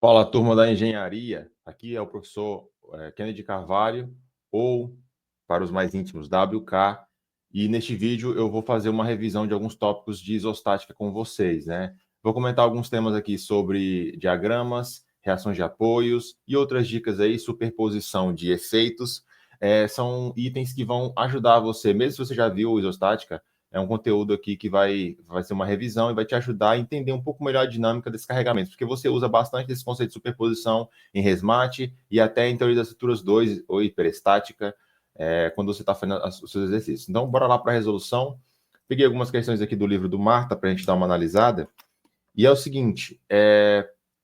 Fala, turma da engenharia. Aqui é o professor Kennedy Carvalho, ou, para os mais íntimos, WK. E neste vídeo eu vou fazer uma revisão de alguns tópicos de isostática com vocês, né? Vou comentar alguns temas aqui sobre diagramas, reações de apoios e outras dicas aí, superposição de efeitos. São itens que vão ajudar você, mesmo se você já viu isostática, é um conteúdo aqui que vai ser uma revisão e vai te ajudar a entender um pouco melhor a dinâmica desse carregamento, porque você usa bastante esse conceito de superposição em resmate e até em teoria das estruturas 2 ou hiperestática, quando você está fazendo os seus exercícios. Então, bora lá para a resolução. Peguei algumas questões aqui do livro do Marta para a gente dar uma analisada. E é o seguinte,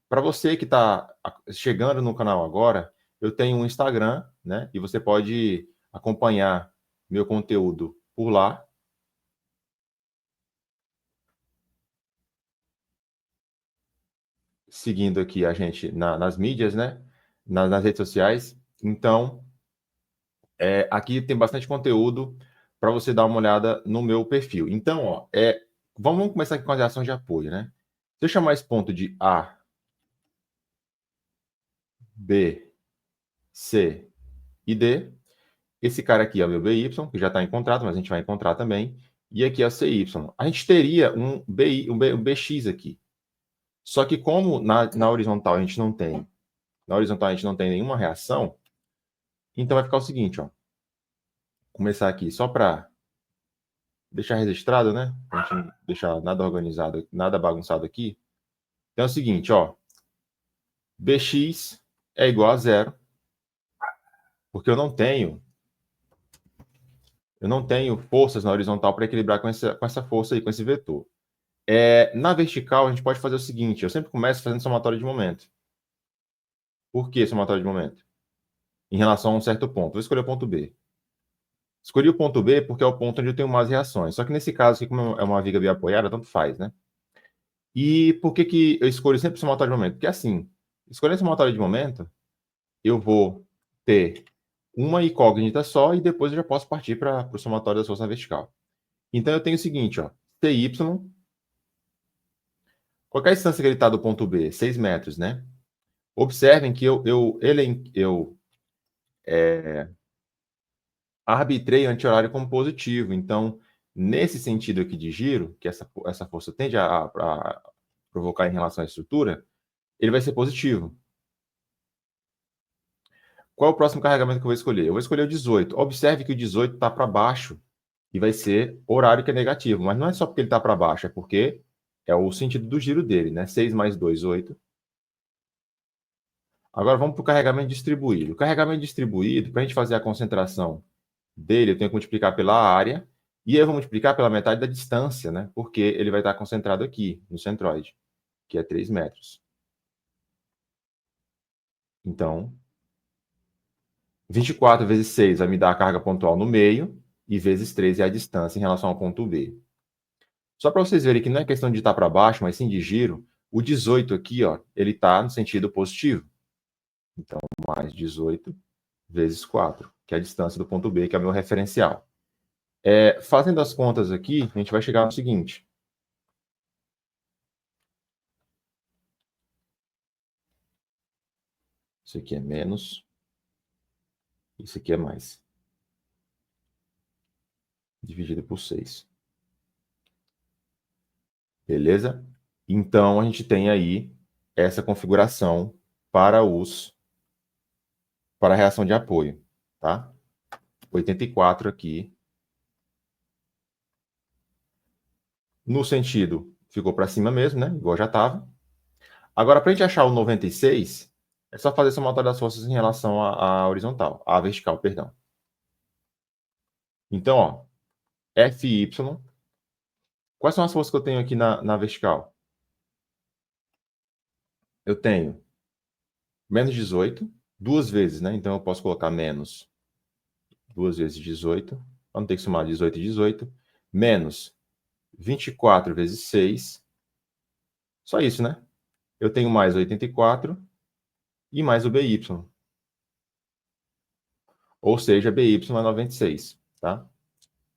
para você que está chegando no canal agora, eu tenho um Instagram, né? E você pode acompanhar meu conteúdo por lá. Seguindo aqui a gente nas mídias, né? Nas redes sociais. Então, aqui tem bastante conteúdo para você dar uma olhada no meu perfil. Então, ó, vamos começar aqui com as reações de apoio, né? Se eu chamar esse ponto de A, B, C e D, esse cara aqui é o meu BY, que já está encontrado, mas a gente vai encontrar também. E aqui é o CY. A gente teria um BX aqui. Só que como na horizontal a gente não tem, nenhuma reação, então vai ficar o seguinte, ó. Começar aqui só para deixar registrado, né? Pra gente não deixar nada organizado, nada bagunçado aqui. Então é o seguinte, ó. Bx é igual a zero, porque eu não tenho forças na horizontal para equilibrar com essa força aí, com esse vetor. Na vertical, a gente pode fazer o seguinte, eu sempre começo fazendo somatório de momento. Por que somatório de momento? Em relação a um certo ponto. Vou escolher o ponto B. Escolhi o ponto B porque é o ponto onde eu tenho mais reações. Só que nesse caso aqui, como é uma viga biapoiada, tanto faz, né? E por que eu escolho sempre somatório de momento? Porque assim, escolhendo somatório de momento, eu vou ter uma incógnita só e depois eu já posso partir para o somatório da força na vertical. Então eu tenho o seguinte, ó, TY, qual é a distância que ele está do ponto B? 6 metros, né? Observem que eu arbitrei anti-horário como positivo. Então, nesse sentido aqui de giro, que essa força tende a provocar em relação à estrutura, ele vai ser positivo. Qual é o próximo carregamento que eu vou escolher? Eu vou escolher o 18. Observe que o 18 está para baixo e vai ser horário que é negativo. Mas não é só porque ele está para baixo, é porque é o sentido do giro dele, né? 6 mais 2, 8. Agora vamos para o carregamento distribuído. O carregamento distribuído, para a gente fazer a concentração dele, eu tenho que multiplicar pela área e eu vou multiplicar pela metade da distância, né? Porque ele vai estar concentrado aqui, no centroide, que é 3 metros. Então, 24 vezes 6 vai me dar a carga pontual no meio, e vezes 3 é a distância em relação ao ponto B. Só para vocês verem que não é questão de estar para baixo, mas sim de giro, o 18 aqui, ó, ele está no sentido positivo. Então, mais 18 vezes 4, que é a distância do ponto B, que é o meu referencial. Fazendo as contas aqui, a gente vai chegar no seguinte. Isso aqui é menos. Isso aqui é mais. Dividido por 6. Beleza? Então, a gente tem aí essa configuração para a reação de apoio, tá? 84 aqui. No sentido, ficou para cima mesmo, né? Igual já estava. Agora, para a gente achar o 96, é só fazer somatória das forças em relação à horizontal, à vertical, perdão. Então, ó, FY. Quais são as forças que eu tenho aqui na vertical? Eu tenho menos 18, duas vezes, né? Então, eu posso colocar menos 2 vezes 18. Vamos ter que somar 18 e 18. Menos 24 vezes 6. Só isso, né? Eu tenho mais 84 e mais o BY. Ou seja, BY é 96, tá?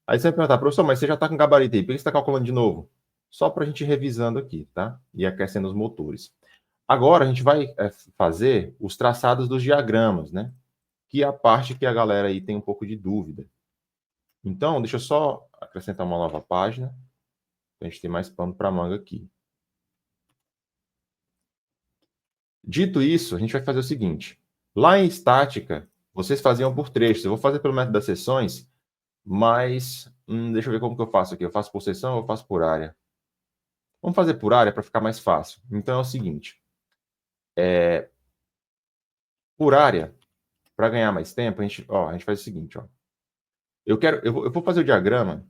Aí você vai perguntar, professor, mas você já está com gabarito aí, por que você está calculando de novo? Só para a gente ir revisando aqui, tá? E aquecendo os motores. Agora a gente vai fazer os traçados dos diagramas, né? Que é a parte que a galera aí tem um pouco de dúvida. Então, deixa eu só acrescentar uma nova página, para a gente ter mais pano para manga aqui. Dito isso, a gente vai fazer o seguinte. Lá em estática, vocês faziam por trechos. Eu vou fazer pelo método das seções, mas deixa eu ver como que eu faço aqui. Eu faço por seção ou eu faço por área? Vamos fazer por área para ficar mais fácil. Então é o seguinte. Por área, para ganhar mais tempo, a gente faz o seguinte. Ó. Eu vou fazer o diagrama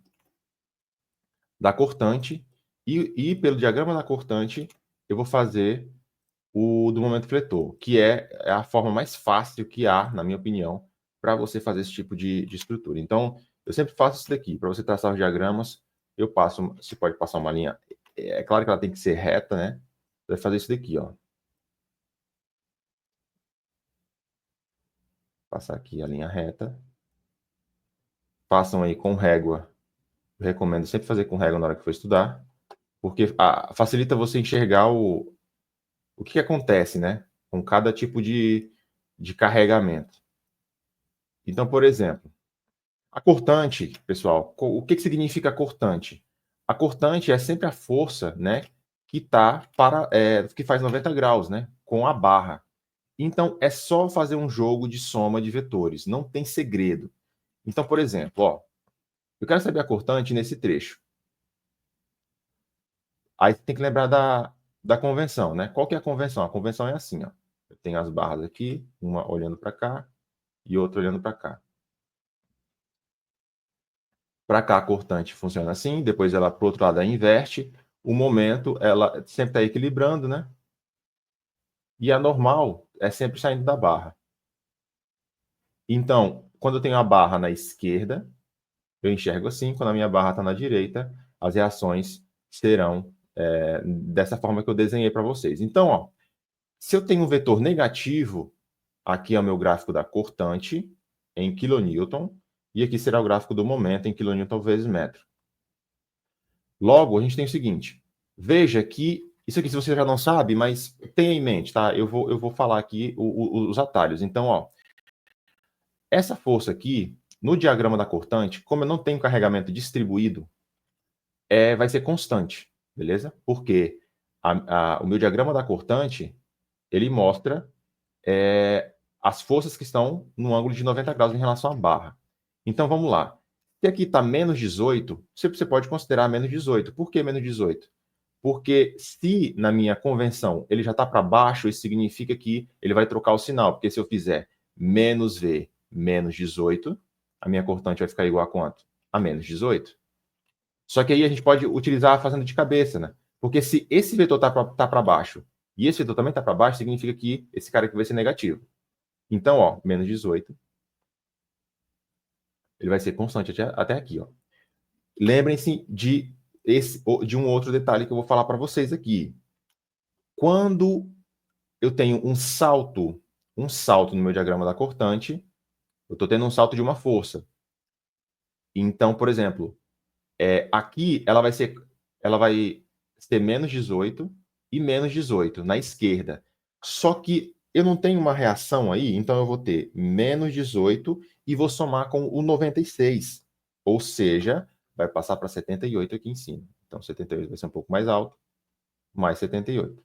da cortante e pelo diagrama da cortante eu vou fazer o do momento fletor, que é a forma mais fácil que há, na minha opinião, para você fazer esse tipo de estrutura. Então, eu sempre faço isso daqui. Para você traçar os diagramas, eu passo, você pode passar uma linha. É claro que ela tem que ser reta, né? Você vai fazer isso daqui, ó. Passar aqui a linha reta. Façam aí com régua. Eu recomendo sempre fazer com régua na hora que for estudar, porque facilita você enxergar o que acontece, né? Com cada tipo de carregamento. Então, por exemplo, a cortante, pessoal, o que significa cortante? A cortante é sempre a força, né, que que faz 90 graus, né, com a barra. Então, é só fazer um jogo de soma de vetores, não tem segredo. Então, por exemplo, ó, eu quero saber a cortante nesse trecho. Aí tem que lembrar da convenção, né? Qual que é a convenção? A convenção é assim, ó. Eu tenho as barras aqui, uma olhando para cá e outra olhando para cá. Para cá a cortante funciona assim, depois ela para o outro lado ela inverte, o momento ela sempre está equilibrando, né? E a normal é sempre saindo da barra. Então, quando eu tenho a barra na esquerda, eu enxergo assim, quando a minha barra está na direita, as reações serão dessa forma que eu desenhei para vocês. Então, ó, se eu tenho um vetor negativo, aqui é o meu gráfico da cortante em quilonewton, e aqui será o gráfico do momento em quilonewton vezes metro. Logo, a gente tem o seguinte, veja que, isso aqui se você já não sabe, mas tenha em mente, tá? Eu vou falar aqui os atalhos. Então, ó, essa força aqui, no diagrama da cortante, como eu não tenho carregamento distribuído, vai ser constante, beleza? Porque o meu diagrama da cortante, ele mostra as forças que estão no ângulo de 90 graus em relação à barra. Então, vamos lá. Se aqui está menos 18, você pode considerar menos 18. Por que menos 18? Porque se na minha convenção ele já está para baixo, isso significa que ele vai trocar o sinal. Porque se eu fizer menos V menos 18, a minha cortante vai ficar igual a quanto? A menos 18. Só que aí a gente pode utilizar fazendo de cabeça, né? Porque se esse vetor está para baixo e esse vetor também está para baixo, significa que esse cara aqui vai ser negativo. Então, ó, menos 18, ele vai ser constante até aqui, ó. Lembrem-se de um outro detalhe que eu vou falar para vocês aqui. Quando eu tenho um salto no meu diagrama da cortante, eu estou tendo um salto de uma força. Então, por exemplo, aqui ela vai ser menos 18 e menos 18 na esquerda. Só que eu não tenho uma reação aí, então eu vou ter menos 18 e vou somar com o 96. Ou seja, vai passar para 78 aqui em cima. Então, 78 vai ser um pouco mais alto, mais 78.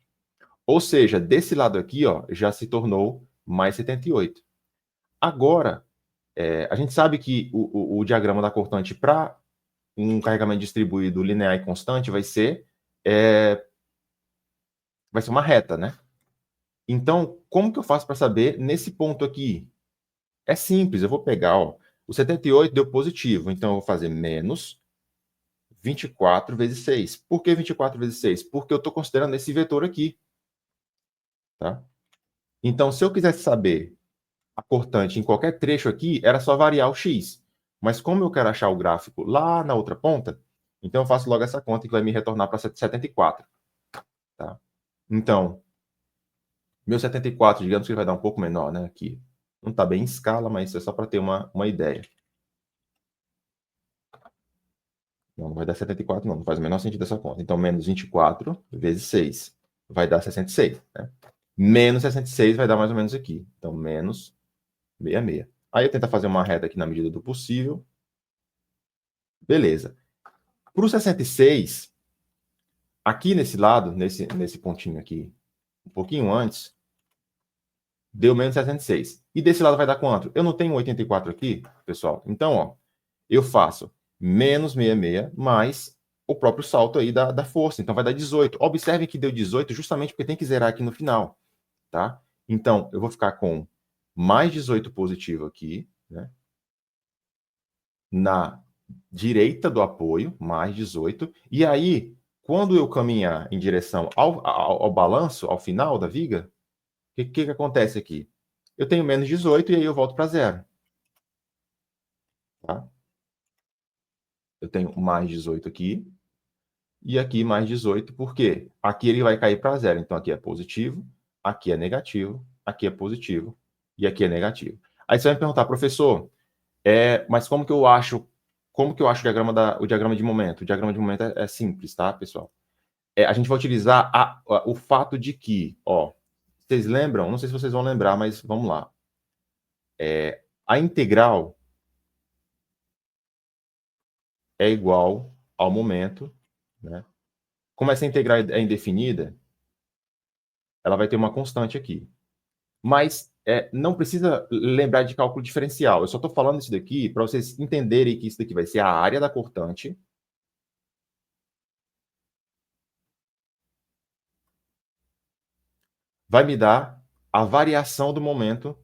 Ou seja, desse lado aqui, ó, já se tornou mais 78. Agora, a gente sabe que o diagrama da cortante para um carregamento distribuído linear e constante vai ser uma reta, né? Então, como que eu faço para saber nesse ponto aqui? É simples, eu vou pegar, ó, o 78 deu positivo, então eu vou fazer menos 24 vezes 6. Por que 24 vezes 6? Porque eu estou considerando esse vetor aqui. Tá? Então, se eu quisesse saber a cortante em qualquer trecho aqui, era só variar o x. Mas como eu quero achar o gráfico lá na outra ponta, então eu faço logo essa conta que vai me retornar para 74. Tá? Então, meu 74, digamos que ele vai dar um pouco menor, né? Aqui. Não está bem em escala, mas é só para ter uma ideia. Não vai dar 74, não. Não faz o menor sentido essa conta. Então, menos 24 vezes 6 vai dar 66. Né? Menos 66 vai dar mais ou menos aqui. Então, menos 66. Aí eu tento fazer uma reta aqui na medida do possível. Beleza. Para o 66, aqui nesse lado, nesse pontinho aqui, um pouquinho antes, deu menos 66. E desse lado vai dar quanto? Eu não tenho 84 aqui, pessoal. Então, ó, eu faço menos 66 mais o próprio salto aí da força. Então, vai dar 18. Observem que deu 18 justamente porque tem que zerar aqui no final, tá? Então, eu vou ficar com mais 18 positivo aqui, né? Na direita do apoio, mais 18. E aí, quando eu caminhar em direção ao balanço, ao final da viga, o que acontece aqui? Eu tenho menos 18 e aí eu volto para zero. Tá? Eu tenho mais 18 aqui e aqui mais 18, por quê? Aqui ele vai cair para zero. Então, aqui é positivo, aqui é negativo, aqui é positivo e aqui é negativo. Aí você vai me perguntar, professor, mas como que eu acho o diagrama de momento? O diagrama de momento é simples, tá, pessoal? A gente vai utilizar o fato de que, ó, vocês lembram? Não sei se vocês vão lembrar, mas vamos lá. A integral é igual ao momento, né? Como essa integral é indefinida, ela vai ter uma constante aqui. Mas não precisa lembrar de cálculo diferencial. Eu só estou falando isso daqui para vocês entenderem que isso daqui vai ser a área da cortante. Vai me dar a variação do momento.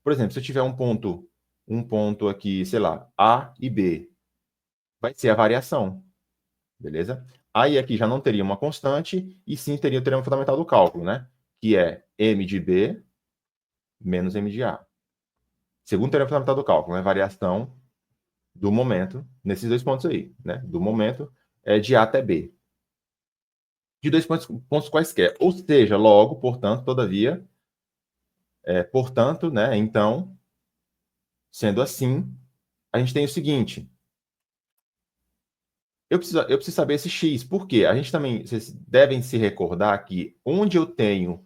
Por exemplo, se eu tiver um ponto aqui, sei lá, A e B, vai ser a variação, beleza? Aí aqui já não teria uma constante, e sim teria o teorema fundamental do cálculo, né? Que é m de B menos m de A. Segundo teorema fundamental do cálculo, é variação do momento nesses dois pontos aí, né? Do momento de A até B. De dois pontos quaisquer. Ou seja, logo, portanto, todavia, portanto, né? Então, sendo assim, a gente tem o seguinte. Eu preciso saber esse X. Por quê? A gente também, vocês devem se recordar que onde eu tenho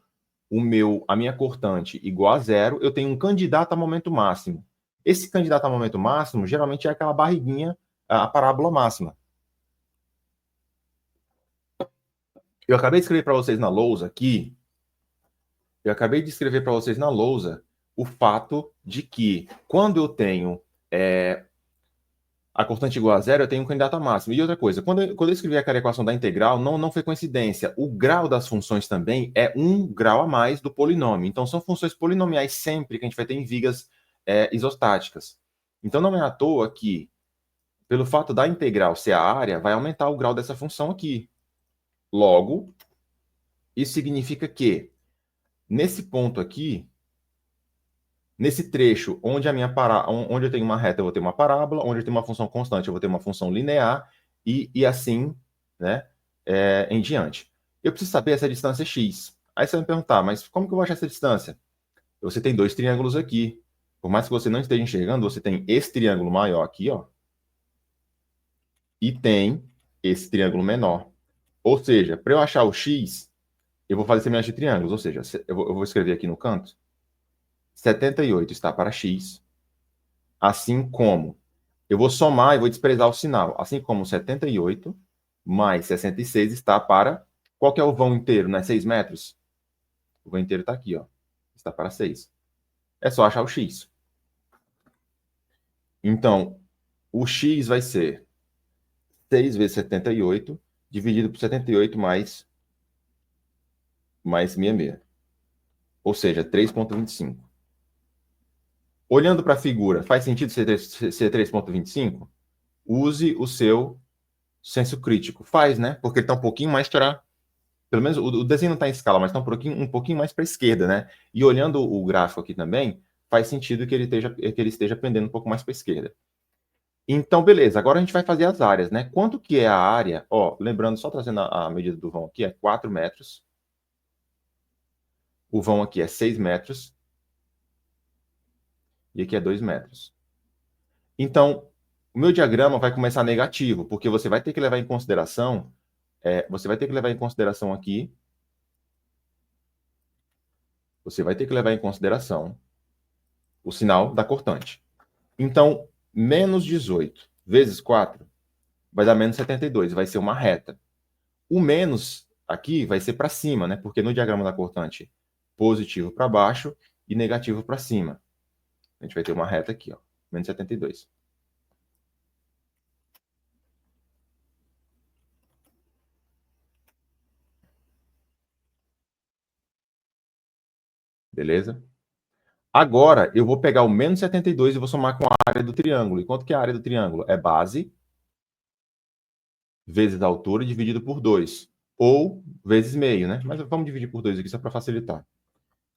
a minha cortante igual a zero, eu tenho um candidato a momento máximo. Esse candidato a momento máximo, geralmente é aquela barriguinha, a parábola máxima. Eu acabei de escrever para vocês na lousa aqui, o fato de que quando eu tenho a constante igual a zero, eu tenho um candidato a máximo. E outra coisa, quando eu escrevi aquela equação da integral, não foi coincidência. O grau das funções também é um grau a mais do polinômio. Então, são funções polinomiais sempre que a gente vai ter em vigas isostáticas. Então, não é à toa que, pelo fato da integral ser a área, vai aumentar o grau dessa função aqui. Logo, isso significa que, nesse ponto aqui, nesse trecho onde onde eu tenho uma reta, eu vou ter uma parábola, onde eu tenho uma função constante, eu vou ter uma função linear, e assim, né, em diante. Eu preciso saber essa distância x. Aí você vai me perguntar, mas como que eu vou achar essa distância? Você tem dois triângulos aqui. Por mais que você não esteja enxergando, você tem esse triângulo maior aqui, ó, e tem esse triângulo menor. Ou seja, para eu achar o x, eu vou fazer semelhança de triângulos. Ou seja, eu vou escrever aqui no canto. 78 está para x, assim como eu vou somar e vou desprezar o sinal. Assim como 78 mais 66 está para... Qual que é o vão inteiro, né? 6 metros? O vão inteiro está aqui, ó. Está para 6. É só achar o x. Então, o x vai ser 6 vezes 78, dividido por 78 mais 66. Ou seja, 3,25. Olhando para a figura, faz sentido ser 3,25? Use o seu senso crítico. Faz, né? Porque ele está um pouquinho mais para... Pelo menos o desenho não está em escala, mas está um pouquinho mais para a esquerda, né? E olhando o gráfico aqui também, faz sentido que ele esteja pendendo um pouco mais para a esquerda. Então, beleza. Agora a gente vai fazer as áreas, né? Quanto que é a área? Ó, lembrando, só trazendo a medida do vão aqui, é 4 metros. O vão aqui é 6 metros. E aqui é 2 metros. Então, o meu diagrama vai começar negativo, porque você vai ter que levar em consideração... você vai ter que levar em consideração aqui você vai ter que levar em consideração o sinal da cortante. Então, menos 18 vezes 4 vai dar menos 72, vai ser uma reta. O menos aqui vai ser para cima, né? Porque no diagrama da cortante, positivo para baixo e negativo para cima. A gente vai ter uma reta aqui, ó, menos 72. Beleza? Agora, eu vou pegar o menos 72 e vou somar com a área do triângulo. E quanto que é a área do triângulo? É base vezes a altura dividido por 2. Ou vezes meio, né? Mas vamos dividir por 2 aqui só para facilitar.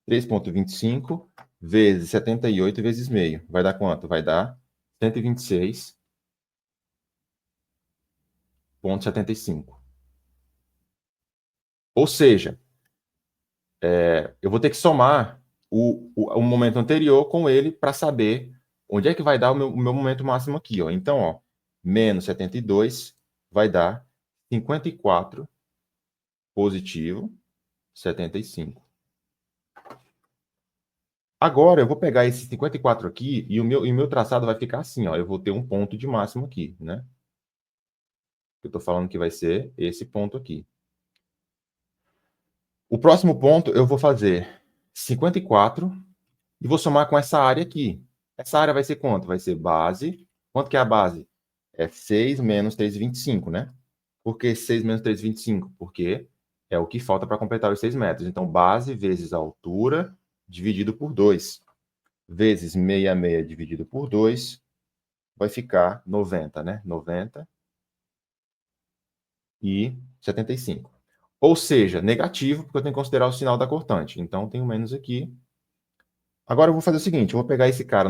3,25 vezes 78 vezes meio. Vai dar quanto? Vai dar 126,75. Ou seja, eu vou ter que somar o momento anterior com ele para saber onde é que vai dar o meu momento máximo aqui. Ó. Então, ó, menos 72 vai dar 54 positivo 75. Agora eu vou pegar esse 54 aqui e o meu traçado vai ficar assim, ó. Eu vou ter um ponto de máximo aqui, né? Eu estou falando que vai ser esse ponto aqui. O próximo ponto eu vou fazer 54 e vou somar com essa área aqui. Essa área vai ser quanto? Vai ser base. Quanto que é a base? É 6 menos 3,25, né? Por que 6 menos 3,25? Porque é o que falta para completar os 6 metros. Então, base vezes a altura dividido por 2. Vezes 66 dividido por 2 vai ficar 90, né? 90 e 75. Ou seja, negativo, porque eu tenho que considerar o sinal da cortante. Então, tenho menos aqui. Agora eu vou fazer o seguinte, eu vou pegar esse cara,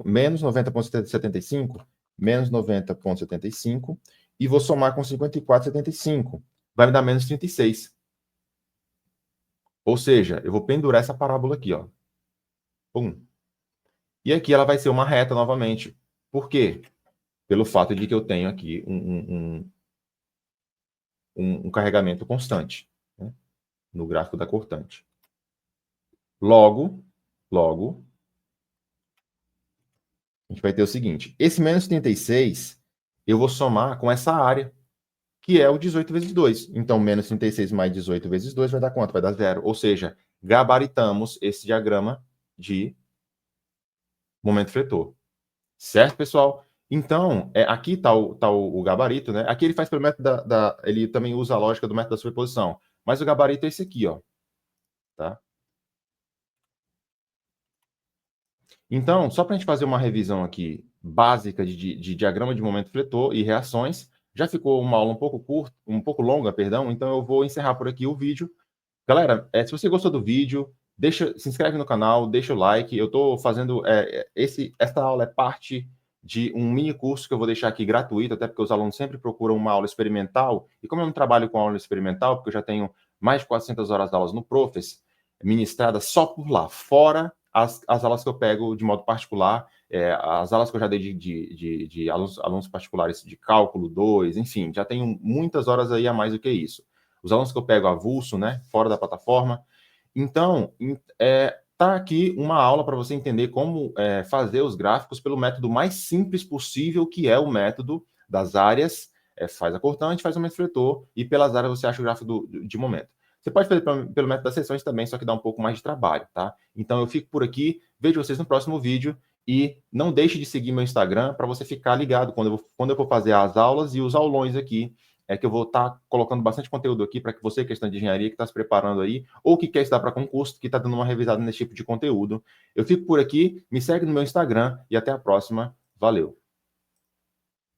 menos 90,75, menos 90,75, e vou somar com 54,75. Vai me dar menos 36. Ou seja, eu vou pendurar essa parábola aqui, ó. Pum. E aqui ela vai ser uma reta novamente. Por quê? Pelo fato de que eu tenho aqui um carregamento constante, né, no gráfico da cortante. Logo, a gente vai ter o seguinte, esse menos 36 eu vou somar com essa área, que é o 18 vezes 2. Então, menos 36 mais 18 vezes 2 vai dar quanto? Vai dar 0. Ou seja, gabaritamos esse diagrama de momento fletor. Certo, pessoal? Então, aqui está o gabarito, né? Aqui ele faz pelo método ele também usa a lógica do método da superposição. Mas o gabarito é esse aqui, ó. Tá? Então, só para a gente fazer uma revisão aqui básica de diagrama de momento fletor e reações, já ficou uma aula um pouco curta, um pouco longa, perdão, então eu vou encerrar por aqui o vídeo. Galera, se você gostou do vídeo, se inscreve no canal, deixa o like. Eu estou fazendo, esta aula é parte de um mini curso que eu vou deixar aqui gratuito, até porque os alunos sempre procuram uma aula experimental, e como eu não trabalho com aula experimental, porque eu já tenho mais de 400 horas de aulas no Profes, ministradas só por lá, fora as aulas que eu pego de modo particular, as aulas que eu já dei de alunos particulares de cálculo 2, enfim, já tenho muitas horas aí a mais do que isso. Os alunos que eu pego avulso, né, fora da plataforma. Então, tá aqui uma aula para você entender como fazer os gráficos pelo método mais simples possível, que é o método das áreas, faz a cortante, faz o momento fletor, e pelas áreas você acha o gráfico de momento. Você pode fazer pelo método das seções também, só que dá um pouco mais de trabalho, tá? Então, eu fico por aqui, vejo vocês no próximo vídeo, e não deixe de seguir meu Instagram para você ficar ligado quando eu for fazer as aulas e os aulões aqui, que eu vou estar colocando bastante conteúdo aqui para que você, questão de engenharia, que está se preparando aí, ou que quer estudar para concurso, que está dando uma revisada nesse tipo de conteúdo. Eu fico por aqui, me segue no meu Instagram e até a próxima. Valeu!